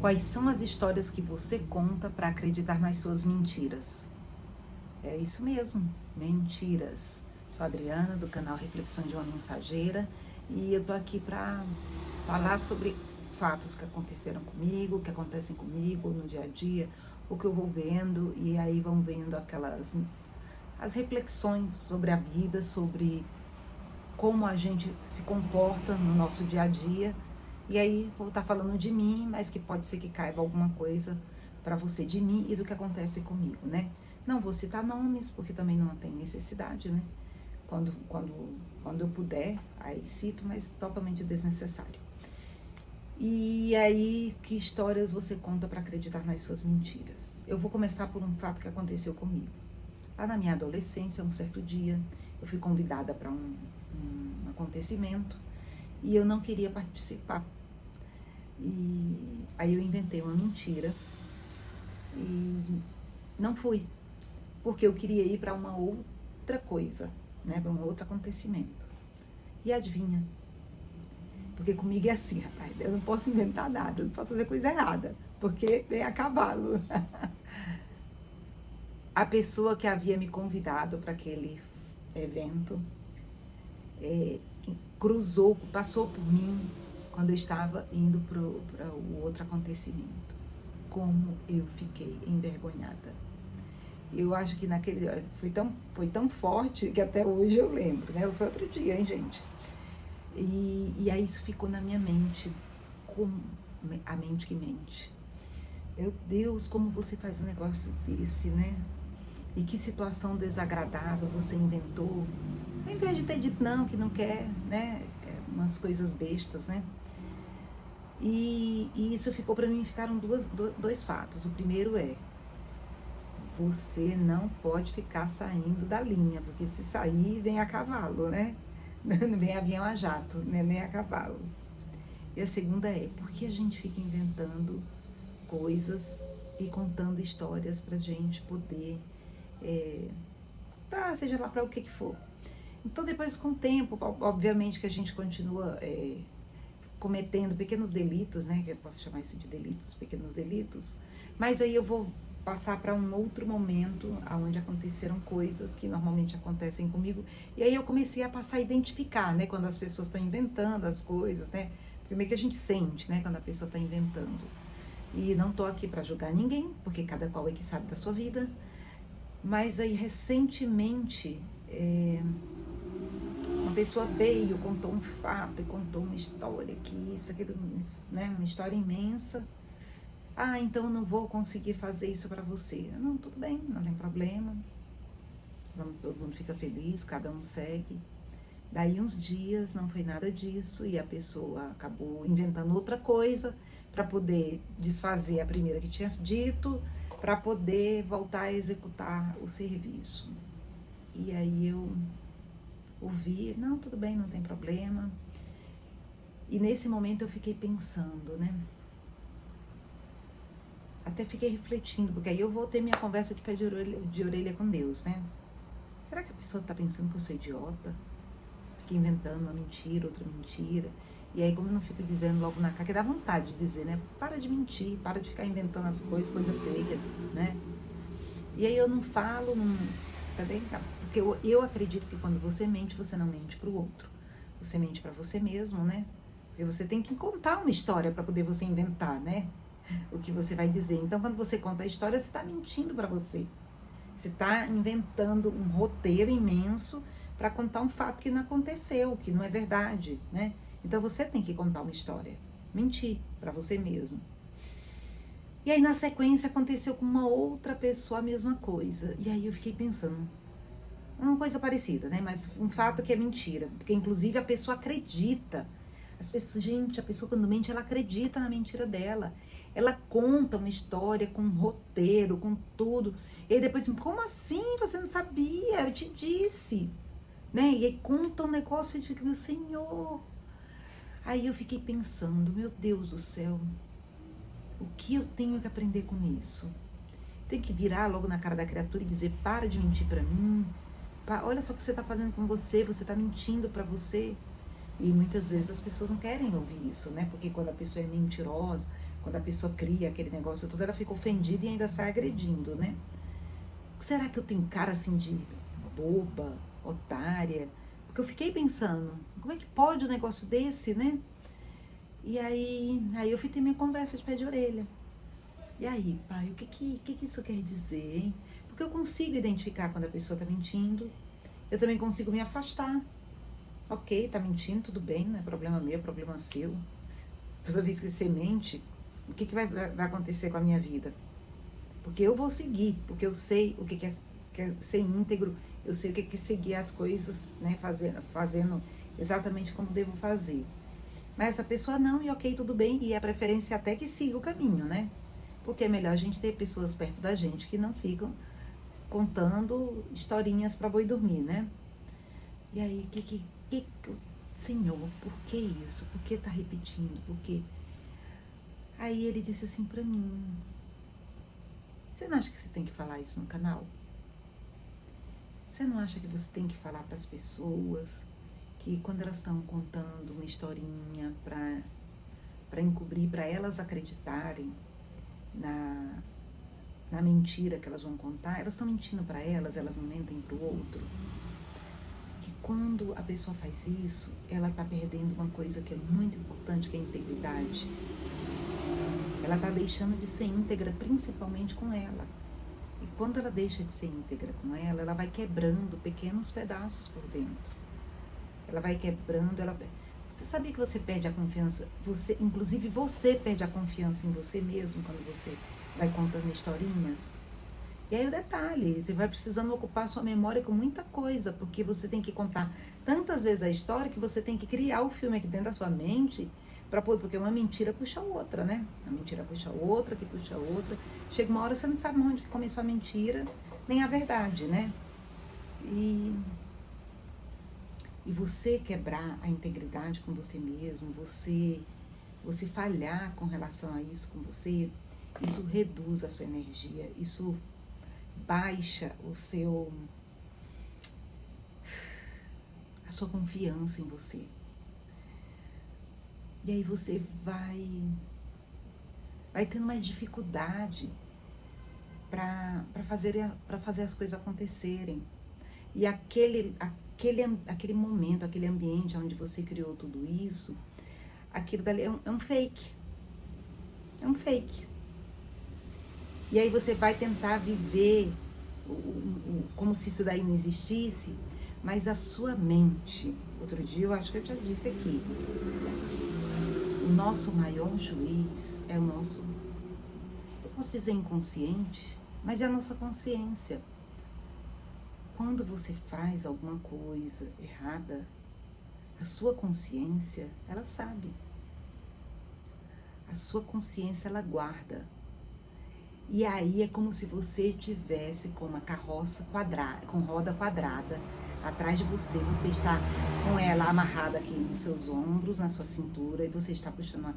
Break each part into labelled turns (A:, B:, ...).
A: Quais são as histórias que você conta para acreditar nas suas mentiras? É isso mesmo, mentiras. Sou a Adriana, do canal Reflexões de uma Mensageira, e eu tô aqui para falar sobre fatos que aconteceram comigo, que acontecem comigo no dia a dia, o que eu vou vendo, e aí vão vendo as reflexões sobre a vida, sobre como a gente se comporta no nosso dia a dia. E aí vou estar falando de mim, mas que pode ser que caiba alguma coisa para você de mim e do que acontece comigo, né? Não vou citar nomes, porque também não tem necessidade, né? Quando eu puder, aí cito, mas totalmente desnecessário. E aí, que histórias você conta para acreditar nas suas mentiras? Eu vou começar por um fato que aconteceu comigo. Lá na minha adolescência, um certo dia, eu fui convidada para um acontecimento e eu não queria participar. E aí eu inventei uma mentira e não fui, porque eu queria ir para uma outra coisa, né, para um outro acontecimento. E adivinha? Porque comigo é assim, rapaz, eu não posso inventar nada, eu não posso fazer coisa errada, porque vem a cavalo. A pessoa que havia me convidado para aquele evento passou por mim quando eu estava indo para o outro acontecimento. Como eu fiquei envergonhada. Eu acho que naquele foi tão forte que até hoje eu lembro, né? Foi outro dia, hein, gente? E aí isso ficou na minha mente, como a mente que mente. Meu Deus, como você faz um negócio desse, né? E que situação desagradável você inventou. Ao invés de ter dito não, que não quer, né? Umas coisas bestas, né? E isso ficou para mim, ficaram dois fatos. O primeiro é, você não pode ficar saindo da linha, porque se sair, vem a cavalo, né? Não vem avião a jato, né? Nem a cavalo. E a segunda é, por que a gente fica inventando coisas e contando histórias pra gente poder, seja lá para o que for. Então depois, com o tempo, obviamente que a gente continua cometendo pequenos delitos, né? Que eu posso chamar isso de delitos, pequenos delitos. Mas aí eu vou passar para um outro momento onde aconteceram coisas que normalmente acontecem comigo. E aí eu comecei a passar a identificar, né? Quando as pessoas estão inventando as coisas, né? Primeiro que a gente sente, né? Quando a pessoa está inventando. E não tô aqui para julgar ninguém, porque cada qual é que sabe da sua vida. Mas aí recentemente uma pessoa veio, contou um fato, contou uma história, que isso, aquilo, né? Uma história imensa. Ah, então eu não vou conseguir fazer isso para você. Não, tudo bem, não tem problema. Todo mundo fica feliz, cada um segue. Daí uns dias não foi nada disso e a pessoa acabou inventando outra coisa para poder desfazer a primeira que tinha dito, para poder voltar a executar o serviço. E aí eu ouvi, não, tudo bem, não tem problema. E nesse momento eu fiquei pensando, né? Até fiquei refletindo, porque aí eu vou ter minha conversa de pé de orelha com Deus, né? Será que a pessoa tá pensando que eu sou idiota? Fiquei inventando uma mentira, outra mentira. E aí, como eu não fico dizendo logo na cara, que dá vontade de dizer, né? Para de mentir, para de ficar inventando as coisas, coisa feia, né? E aí eu não falo, tá bem? Porque eu acredito que quando você mente, você não mente pro outro. Você mente pra você mesmo, né? Porque você tem que contar uma história para poder você inventar, né? O que você vai dizer. Então, quando você conta a história, você está mentindo para você. Você está inventando um roteiro imenso para contar um fato que não aconteceu, que não é verdade, né? Então, você tem que contar uma história. Mentir para você mesmo. E aí, na sequência, aconteceu com uma outra pessoa a mesma coisa. E aí, eu fiquei pensando, uma coisa parecida, né? Mas um fato que é mentira. Porque, inclusive, a pessoa acredita. As pessoas, gente, a pessoa quando mente, ela acredita na mentira dela. Ela conta uma história com um roteiro, com tudo. E aí depois, como assim? Você não sabia? Eu te disse. Né? E aí conta um negócio e fica, meu Senhor. Aí eu fiquei pensando, meu Deus do céu, o que eu tenho que aprender com isso? Tem que virar logo na cara da criatura e dizer, para de mentir pra mim. Olha só o que você tá fazendo com você tá mentindo pra você. E muitas vezes as pessoas não querem ouvir isso, né? Porque quando a pessoa é mentirosa, quando a pessoa cria aquele negócio todo, ela fica ofendida e ainda sai agredindo, né? Será que eu tenho cara assim de boba, otária? Porque eu fiquei pensando, como é que pode um negócio desse, né? E aí eu fui ter minha conversa de pé de orelha. E aí, pai, o que isso quer dizer, hein? Porque eu consigo identificar quando a pessoa tá mentindo. Eu também consigo me afastar. Ok, tá mentindo, tudo bem, não é problema meu, é problema seu. Toda vez que você mente, o que vai acontecer com a minha vida? Porque eu vou seguir, porque eu sei o que é ser íntegro, eu sei o que é seguir as coisas, né, fazendo exatamente como devo fazer. Mas essa pessoa não, e ok, tudo bem, e a preferência até que siga o caminho, né? Porque é melhor a gente ter pessoas perto da gente que não ficam contando historinhas para boi dormir, né? E aí, Senhor, por que isso? Por que tá repetindo? Por quê? Aí ele disse assim para mim: você não acha que você tem que falar isso no canal? Você não acha que você tem que falar para as pessoas que quando elas estão contando uma historinha para encobrir, para elas acreditarem na mentira que elas vão contar, elas estão mentindo para elas não mentem para o outro? Que quando a pessoa faz isso, ela está perdendo uma coisa que é muito importante, que é a integridade. Ela está deixando de ser íntegra, principalmente com ela. E quando ela deixa de ser íntegra com ela vai quebrando pequenos pedaços por dentro. Ela vai quebrando, Você sabia que você perde a confiança? Inclusive você perde a confiança em você mesmo quando você vai contando historinhas? E aí o detalhe, você vai precisando ocupar a sua memória com muita coisa, porque você tem que contar tantas vezes a história que você tem que criar o filme aqui dentro da sua mente, porque uma mentira puxa a outra, né? A mentira puxa a outra, que puxa a outra. Chega uma hora você não sabe onde começou a mentira, nem a verdade, né? E você quebrar a integridade com você mesmo, você falhar com relação a isso com você, isso reduz a sua energia, isso baixa a sua confiança em você. E aí você vai tendo mais dificuldade para fazer as coisas acontecerem. E aquele momento, aquele ambiente onde você criou tudo isso, aquilo dali é um fake. É um fake. E aí você vai tentar viver como se isso daí não existisse, mas a sua mente, outro dia eu acho que eu já disse aqui, o nosso maior juiz é o nosso, eu posso dizer inconsciente, mas é a nossa consciência. Quando você faz alguma coisa errada, a sua consciência, ela sabe. A sua consciência, ela guarda. E aí é como se você tivesse com uma carroça quadrada, com roda quadrada, atrás de você. Você está com ela amarrada aqui nos seus ombros, na sua cintura, e você está puxando uma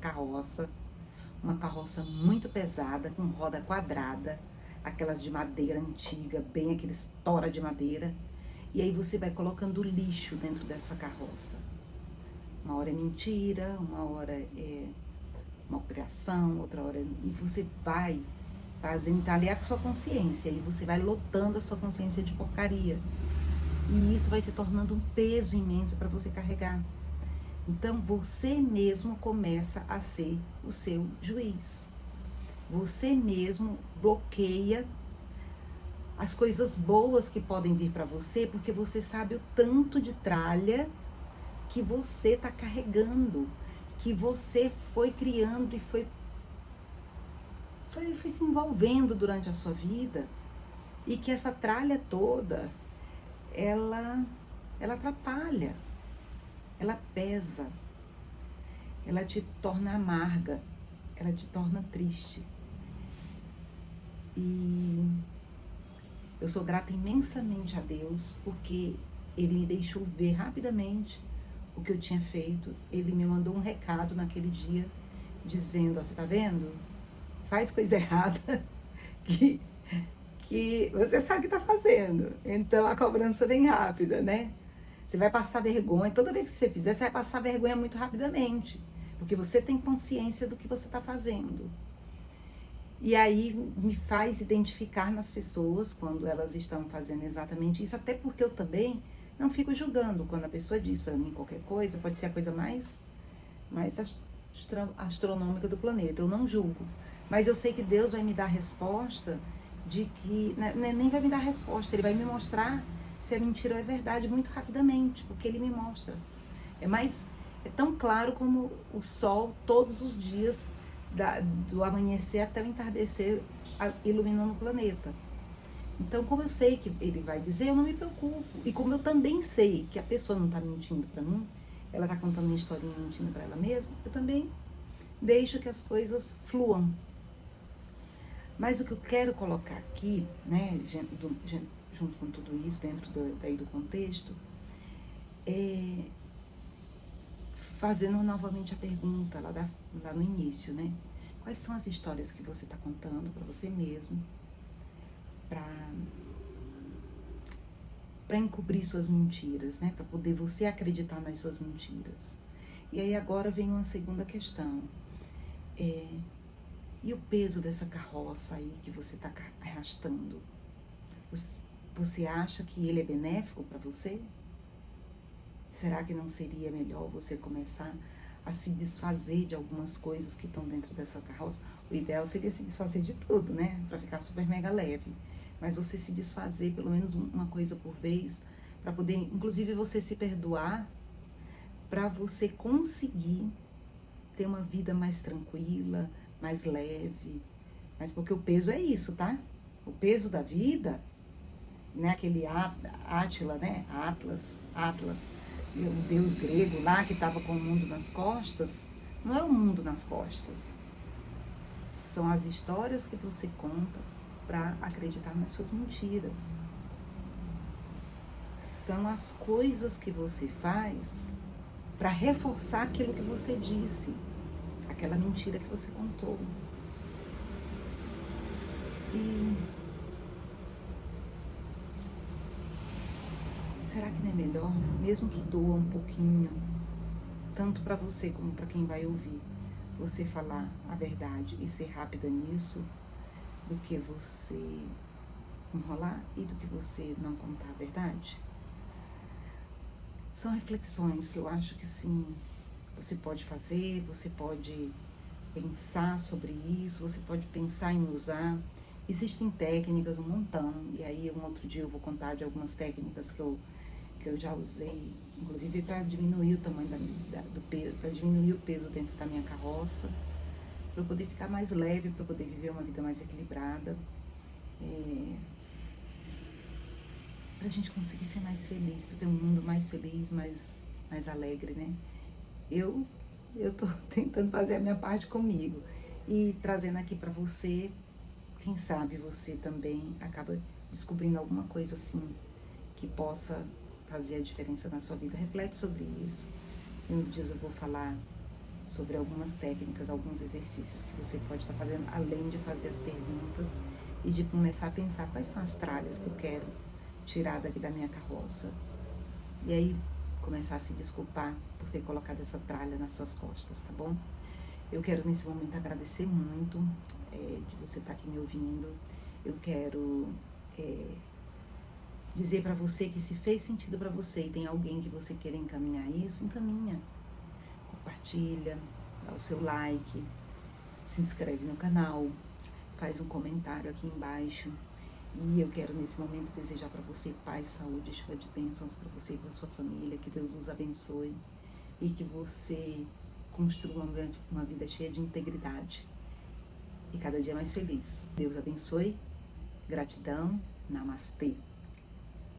A: carroça muito pesada, com roda quadrada, aquelas de madeira antiga, bem aqueles tora de madeira. E aí você vai colocando lixo dentro dessa carroça. Uma hora é mentira, uma hora é malcriação, outra hora... E você vai fazendo, tá ali a sua consciência, e você vai lotando a sua consciência de porcaria. E isso vai se tornando um peso imenso para você carregar. Então, você mesmo começa a ser o seu juiz. Você mesmo bloqueia as coisas boas que podem vir para você, porque você sabe o tanto de tralha que você está carregando, que você foi criando e foi se envolvendo durante a sua vida, e que essa tralha toda, ela atrapalha, ela pesa, ela te torna amarga, ela te torna triste. E eu sou grata imensamente a Deus, porque Ele me deixou ver rapidamente o que eu tinha feito. Ele me mandou um recado naquele dia, dizendo, ó, você tá vendo? Faz coisa errada que você sabe que tá fazendo. Então a cobrança vem rápida, né? Você vai passar vergonha, toda vez que você fizer, você vai passar vergonha muito rapidamente, porque você tem consciência do que você está fazendo. E aí me faz identificar nas pessoas quando elas estão fazendo exatamente isso, até porque eu também não fico julgando. Quando a pessoa diz para mim qualquer coisa, pode ser a coisa mais astronômica do planeta, eu não julgo. Mas eu sei que Deus vai me dar a resposta de que, nem vai me dar a resposta, Ele vai me mostrar se a mentira é verdade muito rapidamente, porque Ele me mostra. É tão claro como o sol todos os dias, do amanhecer até o entardecer, iluminando o planeta. Então, como eu sei que Ele vai dizer, eu não me preocupo. E como eu também sei que a pessoa não está mentindo para mim, ela está contando uma historinha mentindo para ela mesma, eu também deixo que as coisas fluam. Mas o que eu quero colocar aqui, né, junto com tudo isso, dentro daí do contexto, é fazendo novamente a pergunta lá no início, né? Quais são as histórias que você está contando para você mesmo, para encobrir suas mentiras, né? Para poder você acreditar nas suas mentiras. E aí agora vem uma segunda questão. E o peso dessa carroça aí que você está arrastando? Você acha que ele é benéfico para você? Será que não seria melhor você começar a se desfazer de algumas coisas que estão dentro dessa carroça? O ideal seria se desfazer de tudo, né? Para ficar super mega leve. Mas você se desfazer pelo menos uma coisa por vez, para poder, inclusive, você se perdoar, para você conseguir ter uma vida mais tranquila, mais leve. Mas porque o peso é isso, tá? O peso da vida, né? Aquele Átila, né? Atlas, o deus grego lá que estava com o mundo nas costas, não é o mundo nas costas. São as histórias que você conta para acreditar nas suas mentiras. São as coisas que você faz para reforçar aquilo que você disse, aquela mentira que você contou. E será que não é melhor, mesmo que doa um pouquinho, tanto para você como para quem vai ouvir, você falar a verdade e ser rápida nisso, do que você enrolar e do que você não contar a verdade? São reflexões que eu acho que sim, você pode fazer, você pode pensar sobre isso, você pode pensar em usar. Existem técnicas, um montão, e aí um outro dia eu vou contar de algumas técnicas que eu já usei, inclusive para diminuir o tamanho do peso, para diminuir o peso dentro da minha carroça, para eu poder ficar mais leve, para eu poder viver uma vida mais equilibrada, para a gente conseguir ser mais feliz, para ter um mundo mais feliz, mais alegre, né? Eu tô tentando fazer a minha parte comigo e trazendo aqui para você. Quem sabe você também acaba descobrindo alguma coisa assim que possa fazer a diferença na sua vida. Reflete sobre isso. E uns dias eu vou falar sobre algumas técnicas, alguns exercícios que você pode estar fazendo, além de fazer as perguntas e de começar a pensar quais são as tralhas que eu quero tirar daqui da minha carroça. E aí começar a se desculpar por ter colocado essa tralha nas suas costas, tá bom? Eu quero nesse momento agradecer muito de você estar aqui me ouvindo. Eu quero dizer para você que se fez sentido para você e tem alguém que você queira encaminhar isso, encaminha. Compartilha, dá o seu like, se inscreve no canal, faz um comentário aqui embaixo. E eu quero nesse momento desejar para você paz, saúde, chuva de bênçãos para você e para a sua família, que Deus os abençoe e que você construa uma vida cheia de integridade e cada dia mais feliz. Deus abençoe, gratidão, namastê.